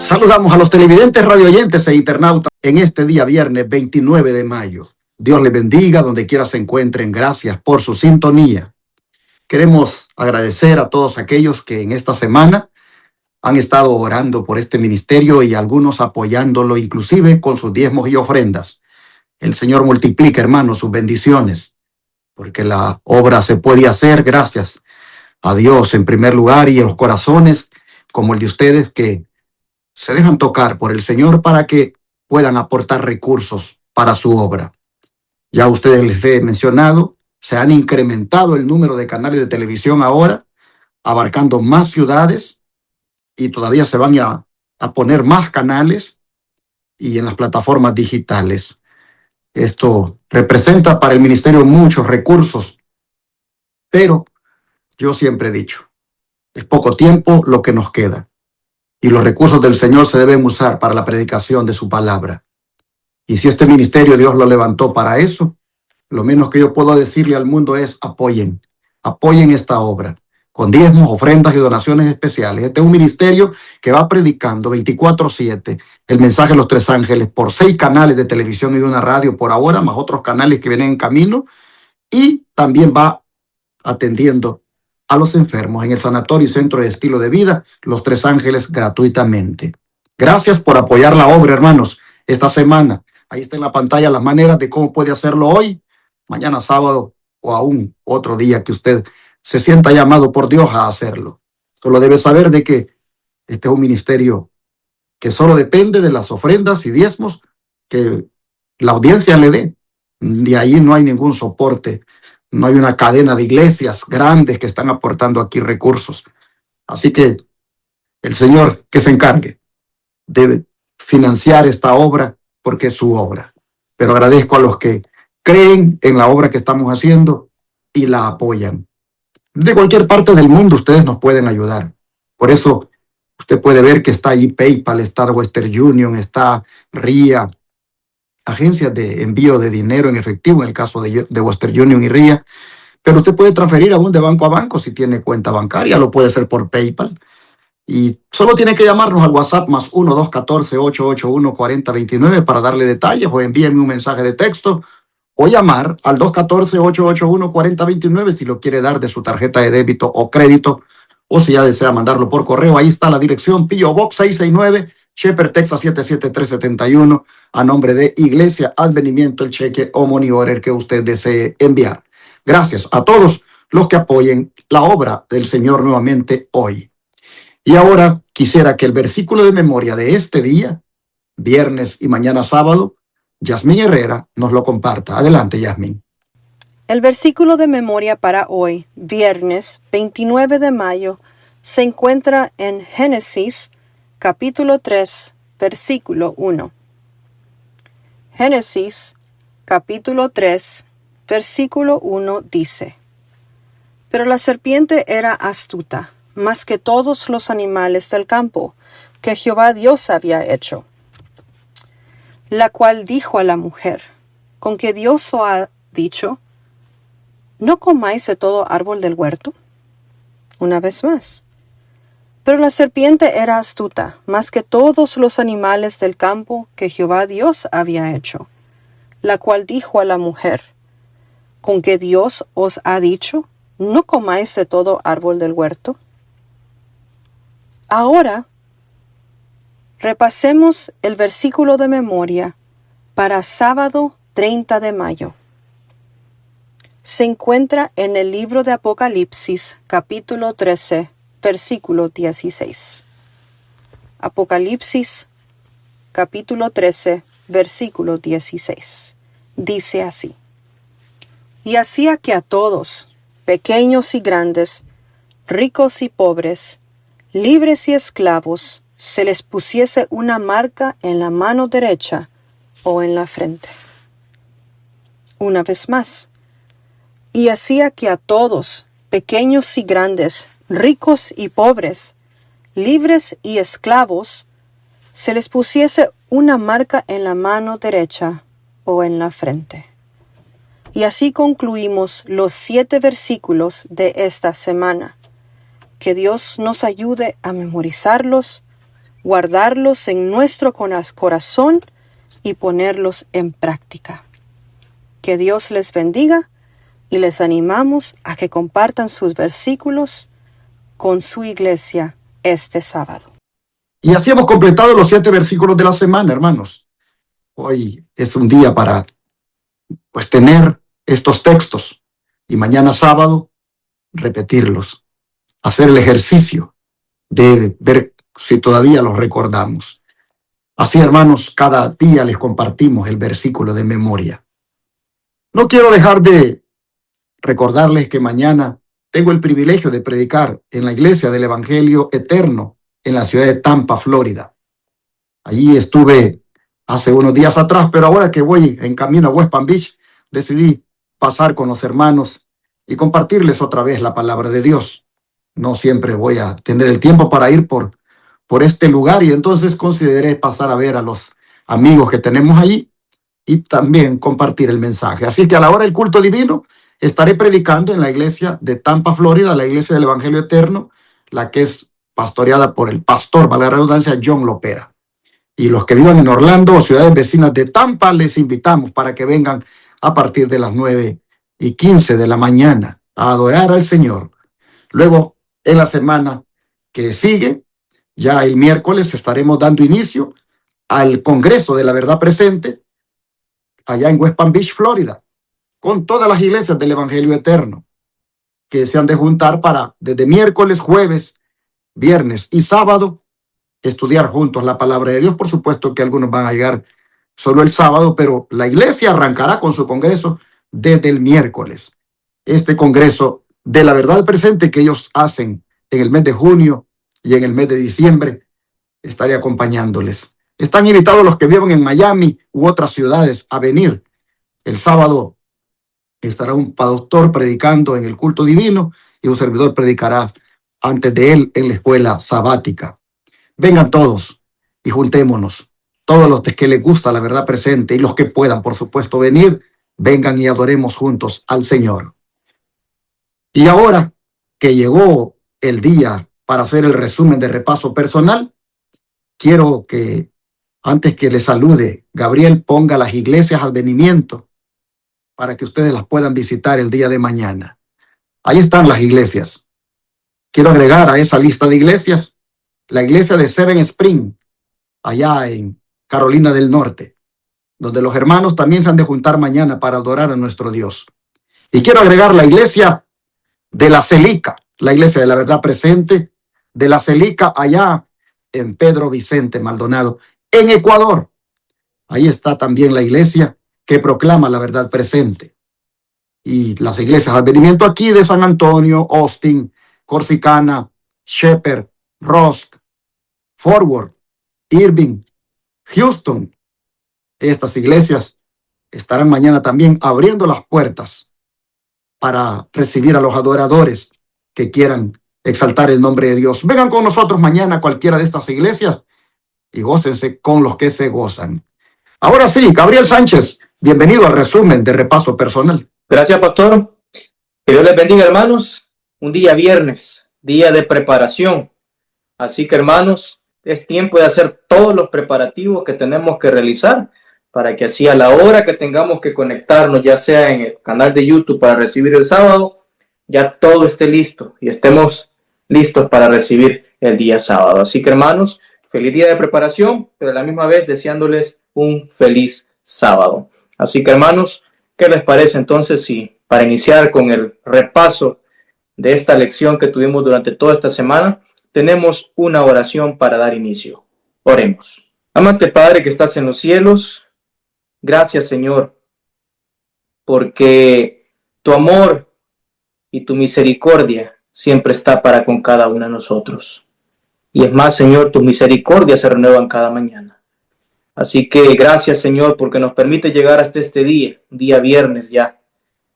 Saludamos a los televidentes, radioyentes e internautas en este día viernes 29 de mayo. Dios les bendiga donde quiera se encuentren. Gracias por su sintonía. Queremos agradecer a todos aquellos que en esta semana han estado orando por este ministerio y algunos apoyándolo inclusive con sus diezmos y ofrendas. El Señor multiplique, hermanos, sus bendiciones, porque la obra se puede hacer gracias a Dios en primer lugar y en los corazones como el de ustedes que se dejan tocar por el Señor para que puedan aportar recursos para su obra. Ya ustedes les he mencionado, se han incrementado el número de canales de televisión ahora, abarcando más ciudades y todavía se van a poner más canales y en las plataformas digitales. Esto representa para el ministerio muchos recursos, pero yo siempre he dicho, es poco tiempo lo que nos queda. Y los recursos del Señor se deben usar para la predicación de su palabra. Y si este ministerio Dios lo levantó para eso, lo menos que yo puedo decirle al mundo es apoyen esta obra con diezmos, ofrendas y donaciones especiales. Este es un ministerio que va predicando 24/7 el mensaje de los tres ángeles por 6 canales de televisión y de una radio por ahora, más otros canales que vienen en camino, y también va atendiendo a los enfermos en el Sanatorio y Centro de Estilo de Vida Los Tres Ángeles gratuitamente. Gracias por apoyar la obra, hermanos, esta semana. Ahí está en la pantalla las maneras de cómo puede hacerlo hoy, mañana sábado o aún otro día que usted se sienta llamado por Dios a hacerlo. Solo debe saber de que este es un ministerio que solo depende de las ofrendas y diezmos que la audiencia le dé. De ahí no hay ningún soporte. No hay una cadena de iglesias grandes que están aportando aquí recursos. Así que el Señor que se encargue de financiar esta obra porque es su obra. Pero agradezco a los que creen en la obra que estamos haciendo y la apoyan. De cualquier parte del mundo ustedes nos pueden ayudar. Por eso usted puede ver que está allí PayPal, está Western Union, está RIA, agencias de envío de dinero en efectivo en el caso de Western Union y RIA, pero usted puede transferir aún de banco a banco si tiene cuenta bancaria, lo puede hacer por PayPal y solo tiene que llamarnos al WhatsApp más 1-214-881-4029 para darle detalles o envíenme un mensaje de texto o llamar al 214-881-4029 si lo quiere dar de su tarjeta de débito o crédito o si ya desea mandarlo por correo. Ahí está la dirección, P.O. Box 669, Shepherd, Texas 77371, a nombre de Iglesia Advenimiento, el cheque o money order que usted desee enviar. Gracias a todos los que apoyen la obra del Señor nuevamente hoy. Y ahora quisiera que el versículo de memoria de este día, viernes y mañana sábado, Yasmín Herrera nos lo comparta. Adelante, Yasmín. El versículo de memoria para hoy, viernes 29 de mayo, se encuentra en Génesis, capítulo 3, versículo 1. Génesis, capítulo 3, versículo 1 dice: Pero la serpiente era astuta, más que todos los animales del campo, que Jehová Dios había hecho. La cual dijo a la mujer: ¿Con qué Dios os ha dicho? ¿No comáis de todo árbol del huerto? Una vez más. Pero la serpiente era astuta, más que todos los animales del campo que Jehová Dios había hecho. La cual dijo a la mujer: ¿Con qué Dios os ha dicho? ¿No comáis de todo árbol del huerto? Ahora, repasemos el versículo de memoria para sábado 30 de mayo. Se encuentra en el libro de Apocalipsis, capítulo 13, versículo 16. Apocalipsis, capítulo 13, versículo 16. Dice así: Y hacía que a todos, pequeños y grandes, ricos y pobres, libres y esclavos, se les pusiese una marca en la mano derecha o en la frente. Una vez más. Y hacía que a todos, pequeños y grandes, ricos y pobres, libres y esclavos, se les pusiese una marca en la mano derecha o en la frente. Y así concluimos los 7 versículos de esta semana. Que Dios nos ayude a memorizarlos, guardarlos en nuestro corazón y ponerlos en práctica. Que Dios les bendiga y les animamos a que compartan sus versículos con su iglesia este sábado. Y así hemos completado los 7 versículos de la semana, hermanos. Hoy es un día para tener estos textos y mañana sábado repetirlos, hacer el ejercicio de ver si todavía los recordamos. Así, hermanos, cada día les compartimos el versículo de memoria. No quiero dejar de recordarles que mañana tengo el privilegio de predicar en la iglesia del Evangelio Eterno en la ciudad de Tampa, Florida. Allí estuve hace unos días atrás, pero ahora que voy en camino a West Palm Beach, decidí pasar con los hermanos y compartirles otra vez la palabra de Dios. No siempre voy a tener el tiempo para ir por este lugar y entonces consideré pasar a ver a los amigos que tenemos allí y también compartir el mensaje. Así que a la hora del culto divino estaré predicando en la iglesia de Tampa, Florida, la iglesia del Evangelio Eterno, la que es pastoreada por el pastor, valga la redundancia, John Lopera. Y los que vivan en Orlando o ciudades vecinas de Tampa, les invitamos para que vengan a partir de las 9:15 de la mañana a adorar al Señor. Luego, en la semana que sigue, ya el miércoles estaremos dando inicio al Congreso de la Verdad Presente allá en West Palm Beach, Florida, con todas las iglesias del Evangelio Eterno que se han de juntar para desde miércoles, jueves, viernes y sábado estudiar juntos la palabra de Dios. Por supuesto que algunos van a llegar solo el sábado, pero la iglesia arrancará con su congreso desde el miércoles. Este Congreso de la Verdad Presente que ellos hacen en el mes de junio y en el mes de diciembre, estaré acompañándoles. Están invitados los que viven en Miami u otras ciudades a venir. El sábado estará un pastor predicando en el culto divino y un servidor predicará antes de él en la escuela sabática. Vengan todos y juntémonos. Todos los que les gusta la verdad presente y los que puedan, por supuesto, venir, vengan y adoremos juntos al Señor. Y ahora que llegó el día para hacer el resumen de repaso personal, quiero que antes que les salude, Gabriel ponga las iglesias advenimiento para que ustedes las puedan visitar el día de mañana. Ahí están las iglesias. Quiero agregar a esa lista de iglesias la iglesia de Seven Spring, allá en Carolina del Norte, donde los hermanos también se han de juntar mañana para adorar a nuestro Dios. Y quiero agregar la iglesia de la Celica, la iglesia de la verdad presente de la Celica, allá en Pedro Vicente Maldonado, en Ecuador. Ahí está también la iglesia que proclama la verdad presente. Y las iglesias de advenimiento aquí de San Antonio, Austin, Corsicana, Shepherd, Rusk, Forward, Irving, Houston. Estas iglesias estarán mañana también abriendo las puertas para recibir a los adoradores que quieran exaltar el nombre de Dios. Vengan con nosotros mañana a cualquiera de estas iglesias y gócense con los que se gozan. Ahora sí, Gabriel Sánchez, bienvenido al resumen de repaso personal. Gracias, pastor. Que Dios les bendiga, hermanos. Un día viernes, día de preparación. Así que, hermanos, es tiempo de hacer todos los preparativos que tenemos que realizar para que así a la hora que tengamos que conectarnos, ya sea en el canal de YouTube para recibir el sábado, ya todo esté listo y estemos listos para recibir el día sábado. Así que, hermanos, feliz día de preparación, pero a la misma vez deseándoles un feliz sábado. Así que, hermanos, ¿qué les parece entonces si para iniciar con el repaso de esta lección que tuvimos durante toda esta semana, tenemos una oración para dar inicio? Oremos. Amante Padre que estás en los cielos, gracias, Señor, porque tu amor y tu misericordia siempre está para con cada uno de nosotros. Y es más, Señor, tus misericordias se renuevan cada mañana. Así que gracias, Señor, porque nos permite llegar hasta este día viernes ya.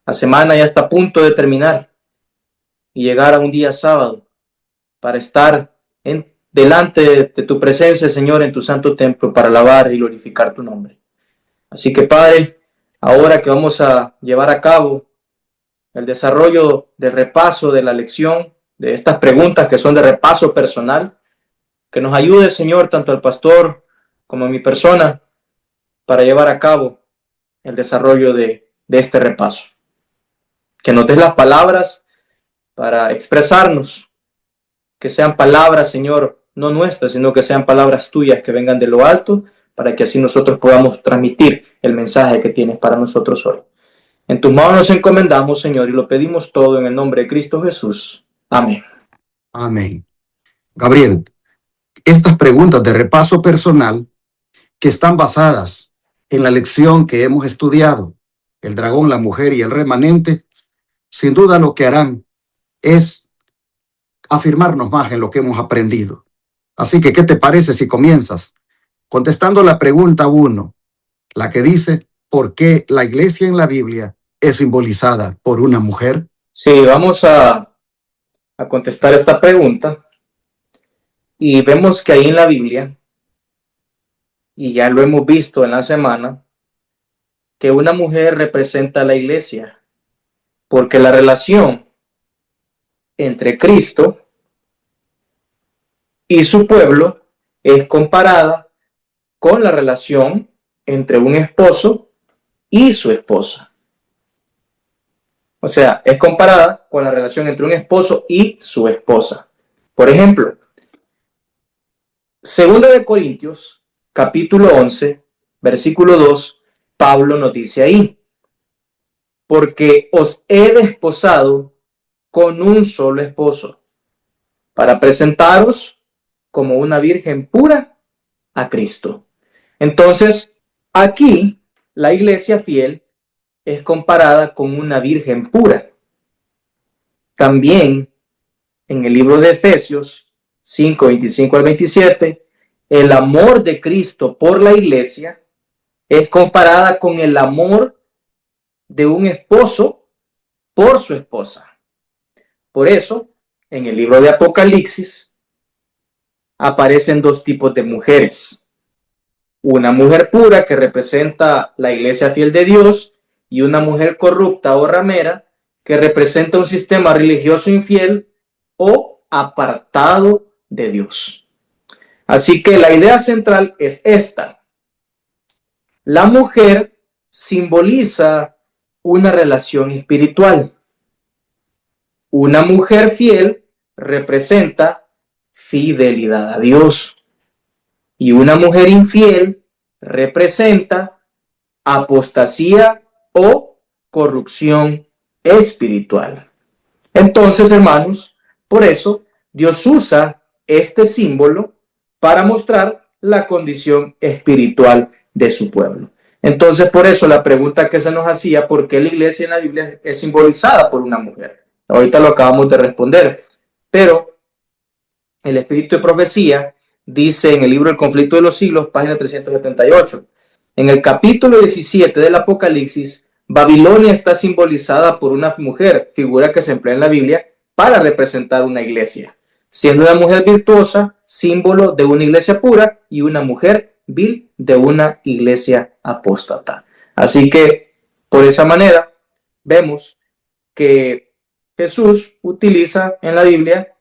La semana ya está a punto de terminar y llegar a un día sábado para estar delante de tu presencia, Señor, en tu santo templo para alabar y glorificar tu nombre. Así que, Padre, ahora que vamos a llevar a cabo el desarrollo del repaso de la lección, de estas preguntas que son de repaso personal, que nos ayude, Señor, tanto al pastor como a mi persona, para llevar a cabo el desarrollo de este repaso. Que nos des las palabras para expresarnos, que sean palabras, Señor, no nuestras, sino que sean palabras tuyas que vengan de lo alto, para que así nosotros podamos transmitir el mensaje que tienes para nosotros hoy. En tus manos nos encomendamos, Señor, y lo pedimos todo en el nombre de Cristo Jesús. Amén. Amén. Gabriel, estas preguntas de repaso personal que están basadas en la lección que hemos estudiado, el dragón, la mujer y el remanente, sin duda lo que harán es afirmarnos más en lo que hemos aprendido. Así que, ¿qué te parece si comienzas contestando la pregunta 1, la que dice, ¿por qué la iglesia en la Biblia es simbolizada por una mujer? Sí, vamos a contestar esta pregunta. Y vemos que ahí en la Biblia, y ya lo hemos visto en la semana, que una mujer representa a la iglesia, porque la relación entre Cristo y su pueblo es comparada con la relación entre un esposo y su esposa. O sea, es comparada con la relación entre un esposo y su esposa. Por ejemplo, 2 de Corintios, capítulo 11, versículo 2, Pablo nos dice ahí, porque os he desposado con un solo esposo, para presentaros como una virgen pura a Cristo. Entonces, aquí la iglesia fiel es comparada con una virgen pura. También en el libro de Efesios 5, 25 al 27, el amor de Cristo por la iglesia es comparada con el amor de un esposo por su esposa. Por eso, en el libro de Apocalipsis aparecen dos tipos de mujeres. Una mujer pura que representa la iglesia fiel de Dios y una mujer corrupta o ramera que representa un sistema religioso infiel o apartado de Dios. Así que la idea central es esta. La mujer simboliza una relación espiritual. Una mujer fiel representa fidelidad a Dios. Y una mujer infiel representa apostasía o corrupción espiritual. Entonces, hermanos, por eso Dios usa este símbolo para mostrar la condición espiritual de su pueblo. Entonces, por eso la pregunta que se nos hacía, ¿por qué la iglesia en la Biblia es simbolizada por una mujer? Ahorita lo acabamos de responder, pero el espíritu de profecía dice en el libro El conflicto de los siglos, página 378, en el capítulo 17 del Apocalipsis, Babilonia está simbolizada por una mujer, figura que se emplea en la Biblia para representar una iglesia, siendo una mujer virtuosa, símbolo de una iglesia pura, y una mujer vil de una iglesia apóstata. Así que, por esa manera, vemos que Jesús utiliza en la Biblia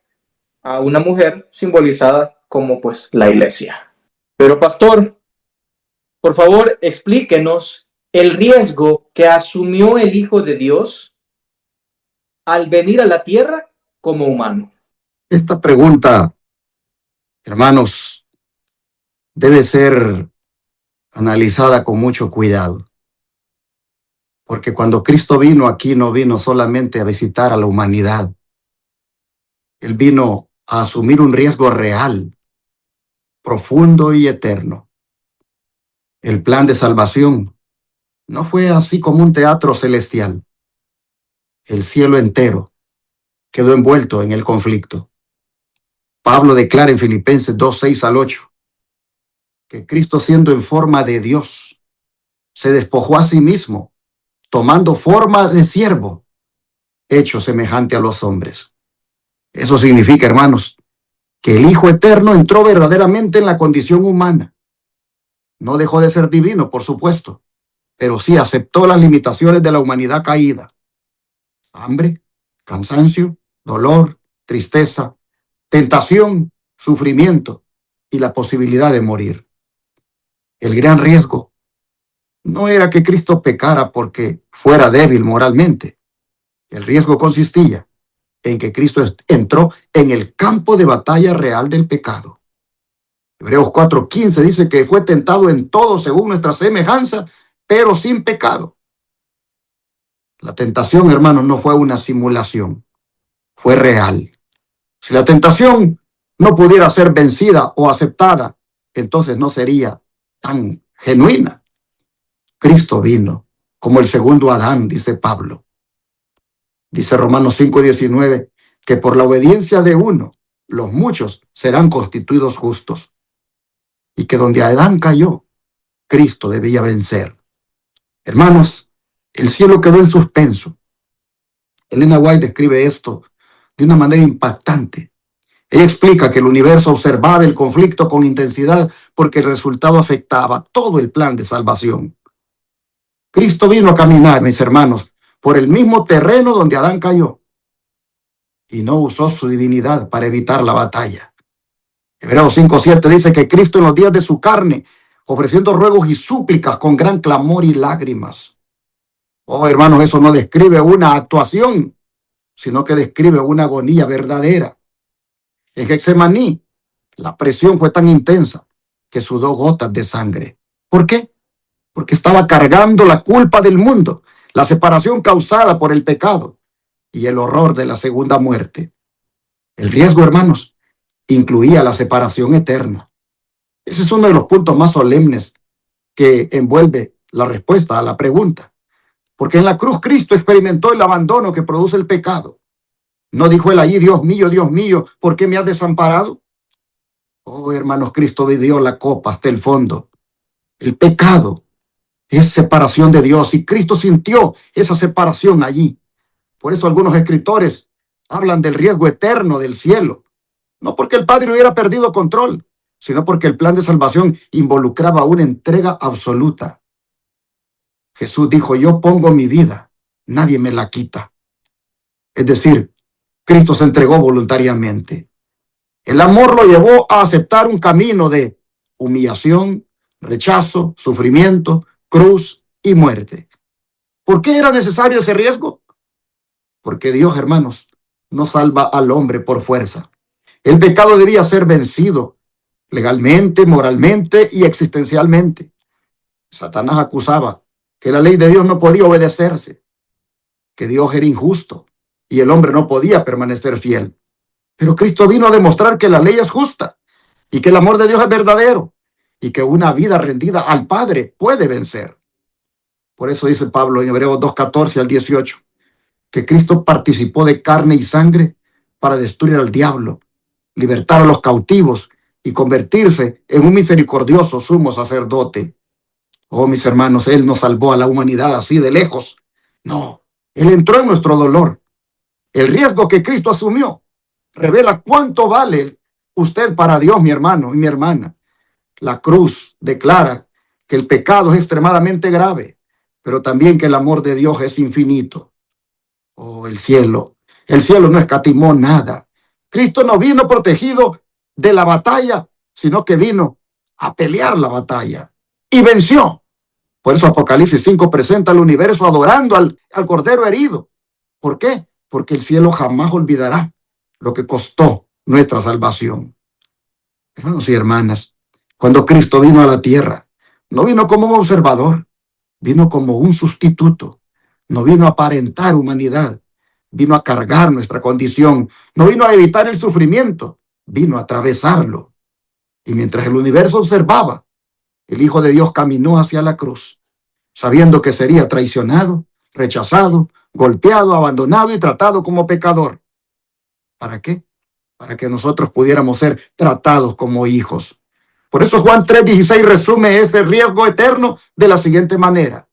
a una mujer simbolizada como pues la iglesia. Pero pastor, por favor, explíquenos el riesgo que asumió el Hijo de Dios al venir a la tierra como humano. Esta pregunta, hermanos, debe ser analizada con mucho cuidado. Porque cuando Cristo vino aquí, no vino solamente a visitar a la humanidad. Él vino a asumir un riesgo real, profundo y eterno. El plan de salvación no fue así como un teatro celestial. El cielo entero quedó envuelto en el conflicto. Pablo declara en Filipenses 2, 6 al 8, que Cristo, siendo en forma de Dios, se despojó a sí mismo, tomando forma de siervo, hecho semejante a los hombres. Eso significa, hermanos, que el Hijo Eterno entró verdaderamente en la condición humana. No dejó de ser divino, por supuesto, pero sí aceptó las limitaciones de la humanidad caída. Hambre, cansancio, dolor, tristeza, tentación, sufrimiento, y la posibilidad de morir. El gran riesgo no era que Cristo pecara porque fuera débil moralmente. El riesgo consistía en que Cristo entró en el campo de batalla real del pecado. Hebreos 4:15 dice que fue tentado en todo según nuestra semejanza, pero sin pecado. La tentación, hermanos, no fue una simulación, fue real. Si la tentación no pudiera ser vencida o aceptada, entonces no sería tan genuina. Cristo vino como el segundo Adán, dice Pablo. Dice Romanos 5:19, que por la obediencia de uno, los muchos serán constituidos justos. Y que donde Adán cayó, Cristo debía vencer. Hermanos, el cielo quedó en suspenso. Elena White describe esto de una manera impactante. Ella explica que el universo observaba el conflicto con intensidad porque el resultado afectaba todo el plan de salvación. Cristo vino a caminar, mis hermanos, por el mismo terreno donde Adán cayó y no usó su divinidad para evitar la batalla. Hebreos 5:7 dice que Cristo en los días de su carne, ofreciendo ruegos y súplicas con gran clamor y lágrimas. Oh, hermanos, eso no describe una actuación, sino que describe una agonía verdadera. En Getsemaní, la presión fue tan intensa que sudó gotas de sangre. ¿Por qué? Porque estaba cargando la culpa del mundo, la separación causada por el pecado y el horror de la segunda muerte. El riesgo, hermanos, incluía la separación eterna. Ese es uno de los puntos más solemnes que envuelve la respuesta a la pregunta. Porque en la cruz Cristo experimentó el abandono que produce el pecado. ¿No dijo él allí, Dios mío, ¿por qué me has desamparado? Oh, hermanos, Cristo vivió la copa hasta el fondo. El pecado es separación de Dios y Cristo sintió esa separación allí. Por eso algunos escritores hablan del riesgo eterno del cielo. No porque el Padre hubiera perdido control, sino porque el plan de salvación involucraba una entrega absoluta. Jesús dijo, yo pongo mi vida, nadie me la quita. Es decir, Cristo se entregó voluntariamente. El amor lo llevó a aceptar un camino de humillación, rechazo, sufrimiento, cruz y muerte. ¿Por qué era necesario ese riesgo? Porque Dios, hermanos, no salva al hombre por fuerza. El pecado debía ser vencido legalmente, moralmente y existencialmente. Satanás acusaba que la ley de Dios no podía obedecerse, que Dios era injusto y el hombre no podía permanecer fiel. Pero Cristo vino a demostrar que la ley es justa y que el amor de Dios es verdadero y que una vida rendida al Padre puede vencer. Por eso dice Pablo en Hebreos 2:14-18, que Cristo participó de carne y sangre para destruir al diablo, libertar a los cautivos y convertirse en un misericordioso sumo sacerdote. Oh, mis hermanos, Él no salvó a la humanidad así de lejos. No, Él entró en nuestro dolor. El riesgo que Cristo asumió revela cuánto vale usted para Dios, mi hermano y mi hermana. La cruz declara que el pecado es extremadamente grave, pero también que el amor de Dios es infinito. Oh, el cielo no escatimó nada. Cristo no vino protegido de la batalla, sino que vino a pelear la batalla y venció. Por eso Apocalipsis 5 presenta al universo adorando al Cordero herido. ¿Por qué? Porque el cielo jamás olvidará lo que costó nuestra salvación. Hermanos y hermanas, cuando Cristo vino a la tierra, no vino como un observador, vino como un sustituto. No vino a aparentar humanidad, vino a cargar nuestra condición. No vino a evitar el sufrimiento, vino a atravesarlo. Y mientras el universo observaba, el Hijo de Dios caminó hacia la cruz, sabiendo que sería traicionado, rechazado, golpeado, abandonado y tratado como pecador. ¿Para qué? Para que nosotros pudiéramos ser tratados como hijos. Por eso Juan 3:16 resume ese riesgo eterno de la siguiente manera.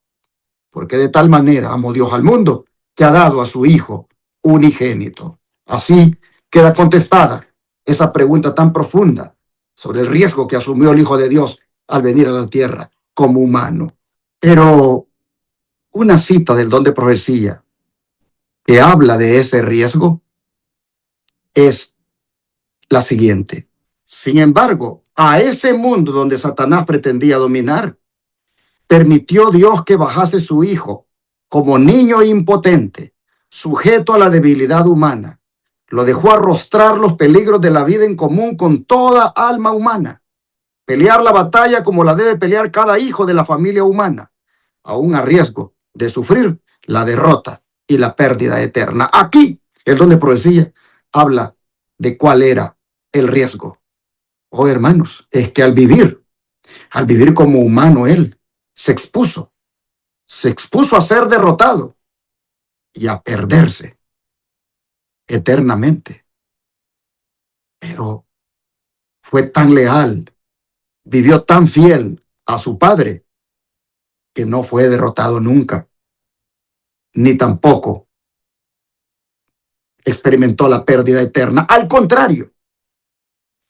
Porque de tal manera amó Dios al mundo que ha dado a su Hijo unigénito. Así queda contestada esa pregunta tan profunda sobre el riesgo que asumió el Hijo de Dios al venir a la tierra como humano. Pero una cita del don de profecía que habla de ese riesgo es la siguiente. Sin embargo, a ese mundo donde Satanás pretendía dominar. Permitió Dios que bajase su Hijo como niño impotente, sujeto a la debilidad humana. Lo dejó arrostrar los peligros de la vida en común con toda alma humana. Pelear la batalla como la debe pelear cada hijo de la familia humana, aún a riesgo de sufrir la derrota y la pérdida eterna. Aquí, el don de profecía habla de cuál era el riesgo. Oh, hermanos, es que al vivir como humano, él se expuso a ser derrotado y a perderse eternamente. Pero fue tan leal, vivió tan fiel a su Padre, que no fue derrotado nunca, ni tampoco experimentó la pérdida eterna. Al contrario,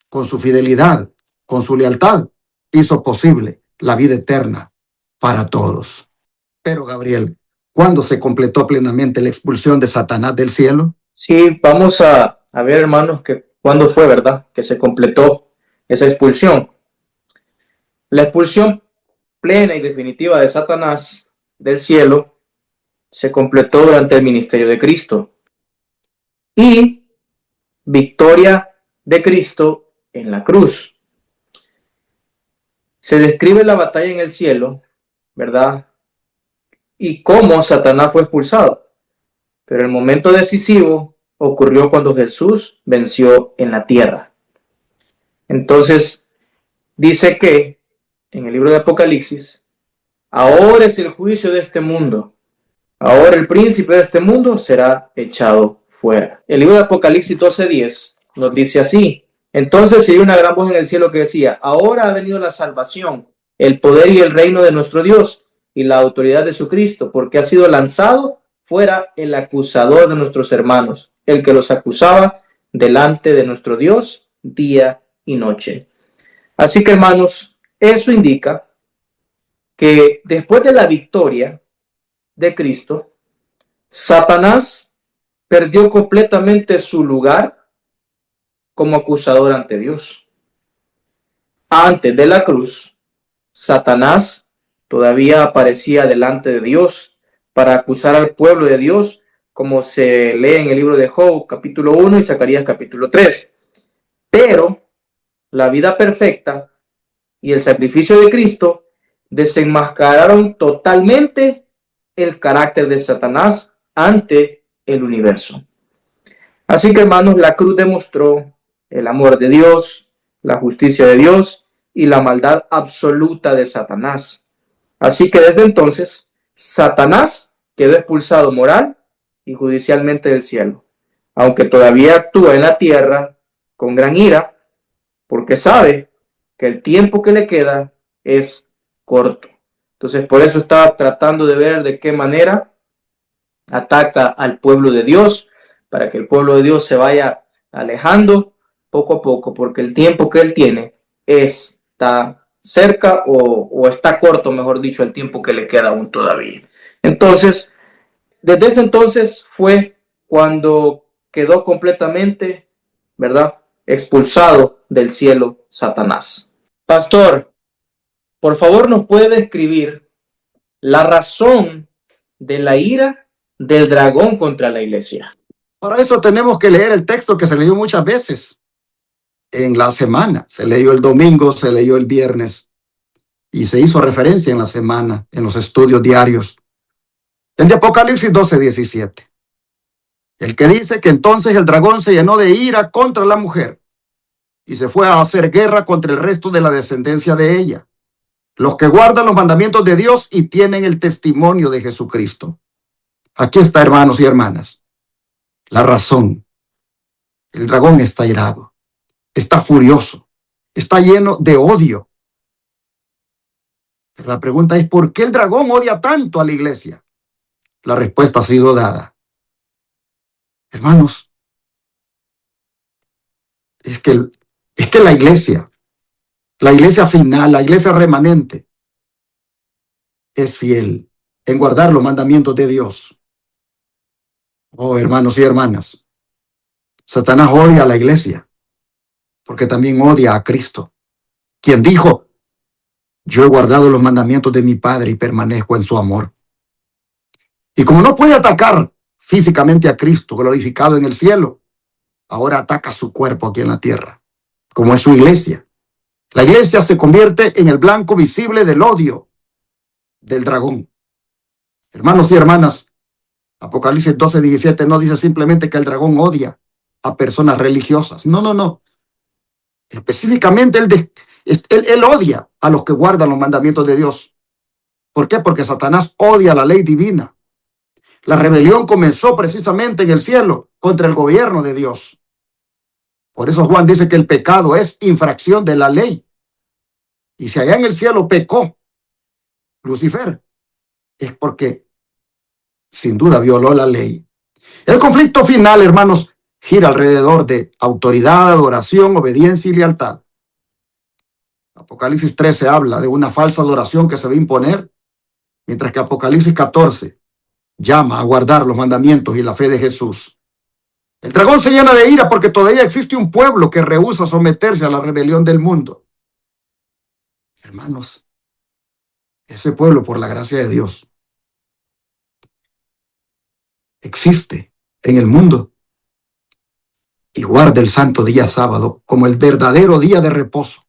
con su fidelidad, con su lealtad, hizo posible la vida eterna para todos. Pero, Gabriel, ¿cuándo se completó plenamente la expulsión de Satanás del cielo? Sí, vamos a ver, hermanos, que cuándo fue, ¿verdad?, que se completó esa expulsión. La expulsión plena y definitiva de Satanás del cielo se completó durante el ministerio de Cristo y victoria de Cristo en la cruz. Se describe la batalla en el cielo, ¿verdad?, y cómo Satanás fue expulsado. Pero el momento decisivo ocurrió cuando Jesús venció en la tierra. Entonces, dice que en el libro de Apocalipsis, ahora es el juicio de este mundo. Ahora el príncipe de este mundo será echado fuera. El libro de Apocalipsis 12:10 nos dice así: entonces se oyó una gran voz en el cielo que decía, ahora ha venido la salvación, el poder y el reino de nuestro Dios y la autoridad de su Cristo, porque ha sido lanzado fuera el acusador de nuestros hermanos, el que los acusaba delante de nuestro Dios día y noche. Así que, hermanos, eso indica que después de la victoria de Cristo, Satanás perdió completamente su lugar como acusador ante Dios. Antes de la cruz, Satanás todavía aparecía delante de Dios para acusar al pueblo de Dios, como se lee en el libro de Job, capítulo 1 y Zacarías, capítulo 3. Pero la vida perfecta y el sacrificio de Cristo desenmascararon totalmente el carácter de Satanás ante el universo. Así que, hermanos, la cruz demostró el amor de Dios, la justicia de Dios y la maldad absoluta de Satanás. Así que desde entonces, Satanás quedó expulsado moral y judicialmente del cielo, aunque todavía actúa en la tierra con gran ira, porque sabe que el tiempo que le queda es corto. Entonces, por eso está tratando de ver de qué manera ataca al pueblo de Dios, para que el pueblo de Dios se vaya alejando poco a poco, porque el tiempo que él tiene está cerca o está corto, mejor dicho, el tiempo que le queda aún todavía. Entonces, desde ese entonces fue cuando quedó completamente, ¿verdad?, expulsado del cielo Satanás. Pastor, por favor, ¿nos puede describir la razón de la ira del dragón contra la iglesia? Para eso tenemos que leer el texto que se leyó muchas veces en la semana. Se leyó el domingo, se leyó el viernes y se hizo referencia en la semana, en los estudios diarios. El de Apocalipsis 12:17. El que dice que entonces el dragón se llenó de ira contra la mujer y se fue a hacer guerra contra el resto de la descendencia de ella, los que guardan los mandamientos de Dios y tienen el testimonio de Jesucristo. Aquí está, hermanos y hermanas, la razón. El dragón está irado, está furioso, está lleno de odio. Pero la pregunta es, ¿por qué el dragón odia tanto a la iglesia? La respuesta ha sido dada. Hermanos, es que la iglesia final, la iglesia remanente, es fiel en guardar los mandamientos de Dios. Oh, hermanos y hermanas, Satanás odia a la iglesia porque también odia a Cristo. quien dijo: yo he guardado los mandamientos de mi Padre y permanezco en su amor. Y como no puede atacar físicamente a Cristo glorificado en el cielo, ahora ataca su cuerpo aquí en la tierra, como es su iglesia. La iglesia se convierte en el blanco visible del odio del dragón. Hermanos y hermanas, Apocalipsis 12:17 no dice simplemente que el dragón odia a personas religiosas. No, no, no. Específicamente él odia a los que guardan los mandamientos de Dios. ¿Por qué? Porque Satanás odia la ley divina. La rebelión comenzó precisamente en el cielo contra el gobierno de Dios. Por eso Juan dice que el pecado es infracción de la ley. Y si allá en el cielo pecó Lucifer, es porque sin duda violó la ley. El conflicto final, hermanos, gira alrededor de autoridad, adoración, obediencia y lealtad. Apocalipsis 13 habla de una falsa adoración que se va a imponer, mientras que Apocalipsis 14 llama a guardar los mandamientos y la fe de Jesús. El dragón se llena de ira porque todavía existe un pueblo que rehúsa someterse a la rebelión del mundo. Hermanos, ese pueblo, por la gracia de Dios, existe en el mundo y guarda el santo día sábado como el verdadero día de reposo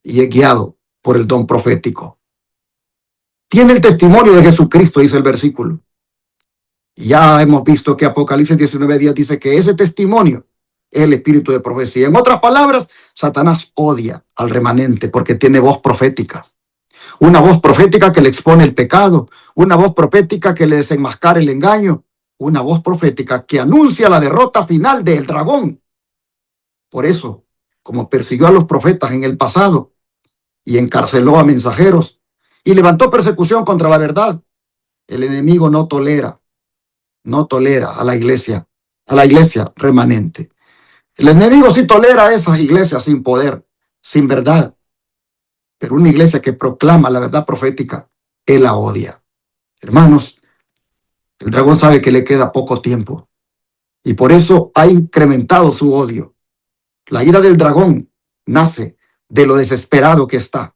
y es guiado por el don profético. Tiene el testimonio de Jesucristo, dice el versículo. Ya hemos visto que Apocalipsis 19:10 dice que ese testimonio es el espíritu de profecía. En otras palabras, Satanás odia al remanente porque tiene voz profética. Una voz profética que le expone el pecado, una voz profética que le desenmascara el engaño, una voz profética que anuncia la derrota final del dragón. Por eso, como persiguió a los profetas en el pasado y encarceló a mensajeros y levantó persecución contra la verdad, el enemigo no tolera a la iglesia remanente. El enemigo sí tolera a esas iglesias sin poder, sin verdad, pero una iglesia que proclama la verdad profética, él la odia. Hermanos, el dragón sabe que le queda poco tiempo y por eso ha incrementado su odio. La ira del dragón nace de lo desesperado que está.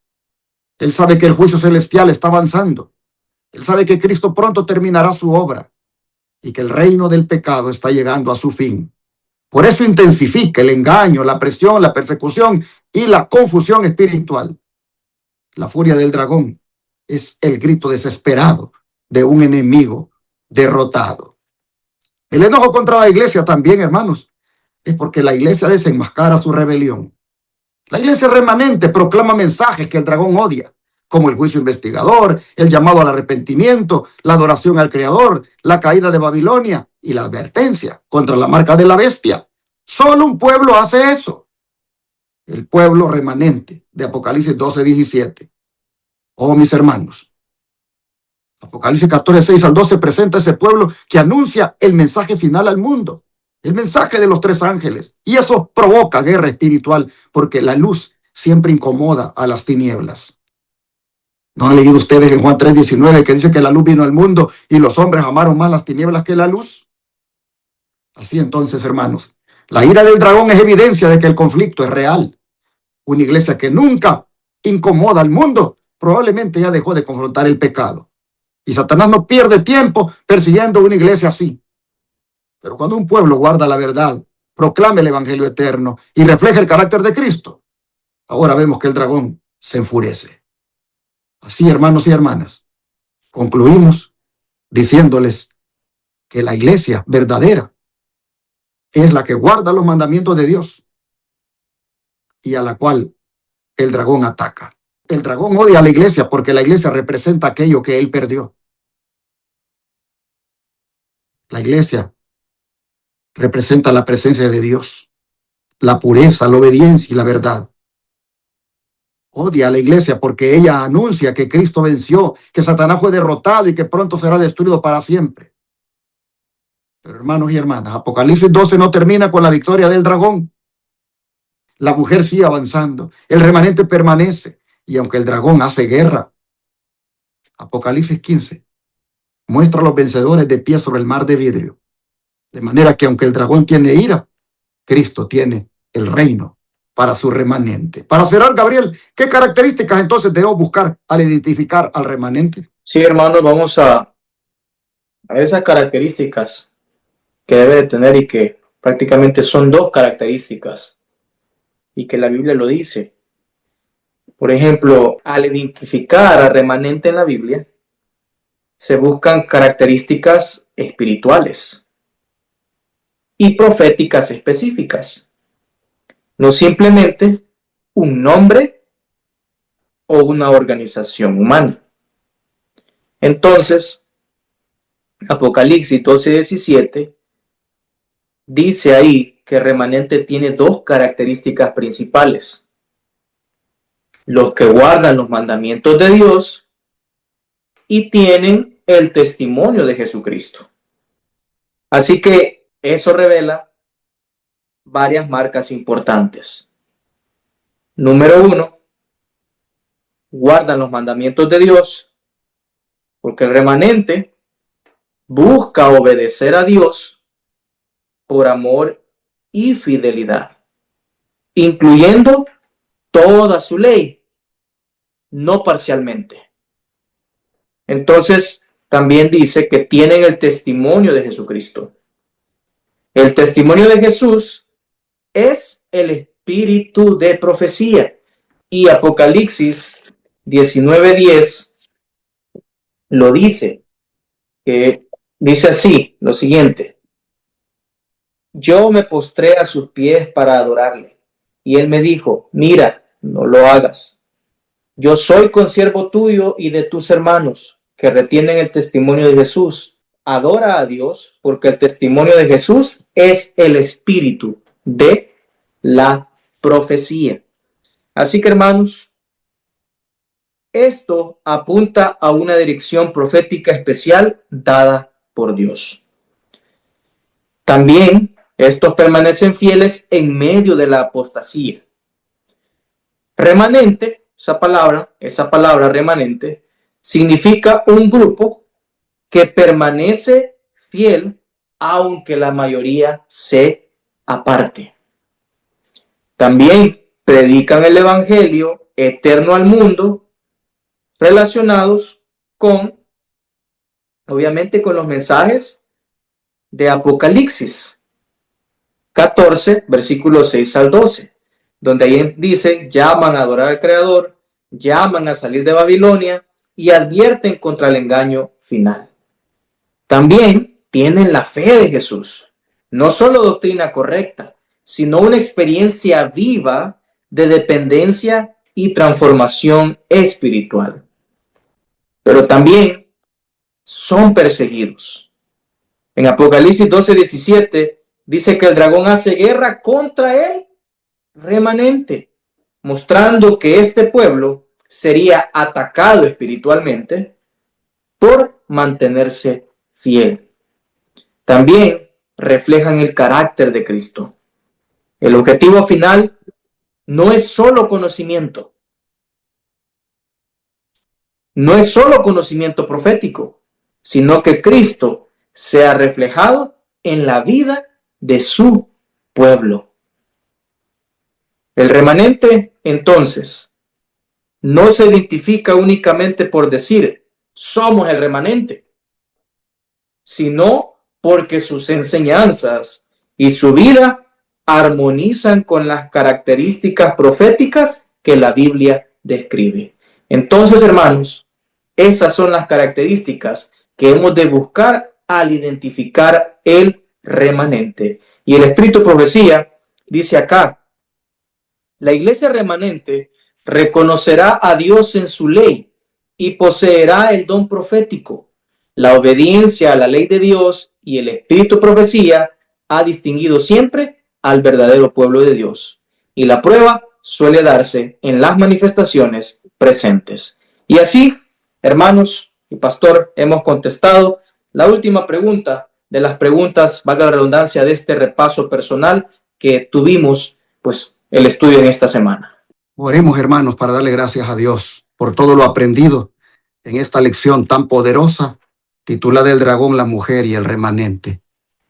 Él sabe que el juicio celestial está avanzando. Él sabe que Cristo pronto terminará su obra y que el reino del pecado está llegando a su fin. Por eso intensifica el engaño, la presión, la persecución y la confusión espiritual. La furia del dragón es el grito desesperado de un enemigo derrotado. El enojo contra la iglesia también, hermanos, es porque la iglesia desenmascara su rebelión. La iglesia remanente proclama mensajes que el dragón odia, como el juicio investigador, el llamado al arrepentimiento, la adoración al Creador, la caída de Babilonia y la advertencia contra la marca de la bestia. Solo un pueblo hace eso. El pueblo remanente de Apocalipsis 12:17. Oh, mis hermanos, Apocalipsis 14:6-12 presenta a ese pueblo que anuncia el mensaje final al mundo, el mensaje de los 3 ángeles. Y eso provoca guerra espiritual porque la luz siempre incomoda a las tinieblas. ¿No han leído ustedes en Juan 3:19 que dice que la luz vino al mundo y los hombres amaron más las tinieblas que la luz? Así entonces, hermanos, la ira del dragón es evidencia de que el conflicto es real. Una iglesia que nunca incomoda al mundo probablemente ya dejó de confrontar el pecado. Y Satanás no pierde tiempo persiguiendo una iglesia así. Pero cuando un pueblo guarda la verdad, proclama el evangelio eterno y refleja el carácter de Cristo, ahora vemos que el dragón se enfurece. Así, hermanos y hermanas, concluimos diciéndoles que la iglesia verdadera es la que guarda los mandamientos de Dios y a la cual el dragón ataca. El dragón odia a la iglesia porque la iglesia representa aquello que él perdió. La iglesia representa la presencia de Dios, la pureza, la obediencia y la verdad. Odia a la iglesia porque ella anuncia que Cristo venció, que Satanás fue derrotado y que pronto será destruido para siempre. Pero hermanos y hermanas, Apocalipsis 12 no termina con la victoria del dragón. La mujer sigue avanzando, el remanente permanece y aunque el dragón hace guerra, Apocalipsis 15 muestra a los vencedores de pie sobre el mar de vidrio. De manera que aunque el dragón tiene ira, Cristo tiene el reino para su remanente. Para cerrar, Gabriel, ¿qué características entonces debemos buscar al identificar al remanente? Sí, hermanos, vamos a esas características que debe de tener y que prácticamente son dos características y que la Biblia lo dice. Por ejemplo, al identificar al remanente en la Biblia, se buscan características espirituales y proféticas específicas, no simplemente un nombre o una organización humana. Entonces, Apocalipsis 12:17 dice ahí que el remanente tiene dos características principales: los que guardan los mandamientos de Dios y tienen el testimonio de Jesucristo. Así que eso revela varias marcas importantes. Número 1, guardan los mandamientos de Dios, porque el remanente busca obedecer a Dios por amor y fidelidad, incluyendo toda su ley, no parcialmente. Entonces, también dice que tienen el testimonio de Jesucristo. El testimonio de Jesús es el espíritu de profecía. Y Apocalipsis 19:10 lo dice, que dice así, lo siguiente: yo me postré a sus pies para adorarle, y él me dijo, mira, no lo hagas. Yo soy consiervo tuyo y de tus hermanos que retienen el testimonio de Jesús. Adora a Dios, porque el testimonio de Jesús es el espíritu de la profecía. Así que, hermanos, esto apunta a una dirección profética especial dada por Dios. También estos permanecen fieles en medio de la apostasía. Remanente, esa palabra remanente, significa un grupo que permanece fiel aunque la mayoría se aparte. También predican el evangelio eterno al mundo, relacionados con, obviamente, con los mensajes de Apocalipsis 14, versículos 6 al 12, donde ahí dice, llaman a adorar al Creador, llaman a salir de Babilonia y advierten contra el engaño final. También tienen la fe de Jesús, no solo doctrina correcta, sino una experiencia viva de dependencia y transformación espiritual. Pero también son perseguidos. En Apocalipsis 12:17 dice que el dragón hace guerra contra el remanente, mostrando que este pueblo sería atacado espiritualmente por mantenerse fiel. También reflejan el carácter de Cristo. El objetivo final no es solo conocimiento, no es solo conocimiento profético, sino que Cristo sea reflejado en la vida de su pueblo. El remanente, entonces, no se identifica únicamente por decir, somos el remanente, sino porque sus enseñanzas y su vida armonizan con las características proféticas que la Biblia describe. Entonces, hermanos, esas son las características que hemos de buscar al identificar el remanente. Y el Espíritu de Profecía dice acá, la iglesia remanente reconocerá a Dios en su ley y poseerá el don profético. La obediencia a la ley de Dios y el Espíritu de Profecía ha distinguido siempre al verdadero pueblo de Dios. Y la prueba suele darse en las manifestaciones presentes. Y así, hermanos y pastor, hemos contestado la última pregunta de las preguntas, valga la redundancia, de este repaso personal que tuvimos, pues, el estudio en esta semana. Oremos, hermanos, para darle gracias a Dios por todo lo aprendido en esta lección tan poderosa, titulada El dragón, la mujer y el remanente.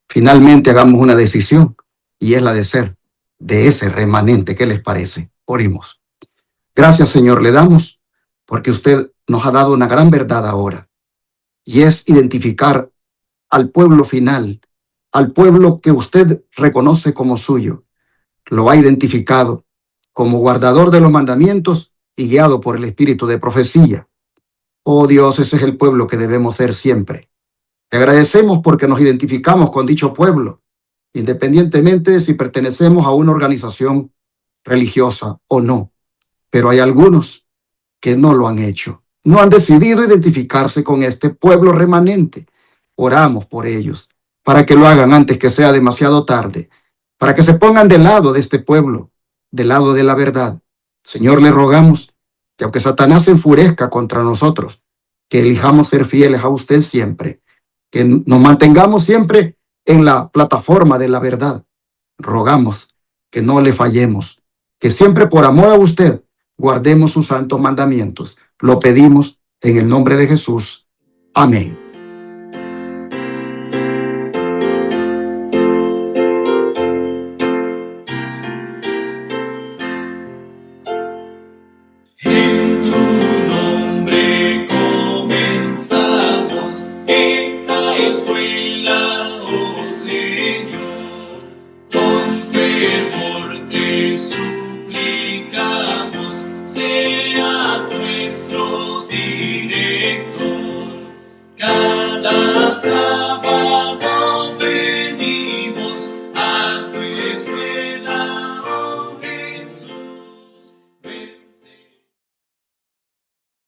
Finalmente hagamos una decisión, y es la de ser de ese remanente. ¿Qué les parece? Oremos. Gracias, Señor, le damos porque usted nos ha dado una gran verdad ahora, y es identificar al pueblo final, al pueblo que usted reconoce como suyo. Lo ha identificado como guardador de los mandamientos y guiado por el espíritu de profecía. Oh Dios, ese es el pueblo que debemos ser siempre. Te agradecemos porque nos identificamos con dicho pueblo, independientemente de si pertenecemos a una organización religiosa o no. Pero hay algunos que no lo han hecho. No han decidido identificarse con este pueblo remanente. Oramos por ellos, para que lo hagan antes que sea demasiado tarde, para que se pongan del lado de este pueblo, del lado de la verdad. Señor, le rogamos que aunque Satanás se enfurezca contra nosotros, que elijamos ser fieles a usted siempre, que nos mantengamos siempre en la plataforma de la verdad. Rogamos que no le fallemos, que siempre por amor a usted guardemos sus santos mandamientos. Lo pedimos en el nombre de Jesús. Amén.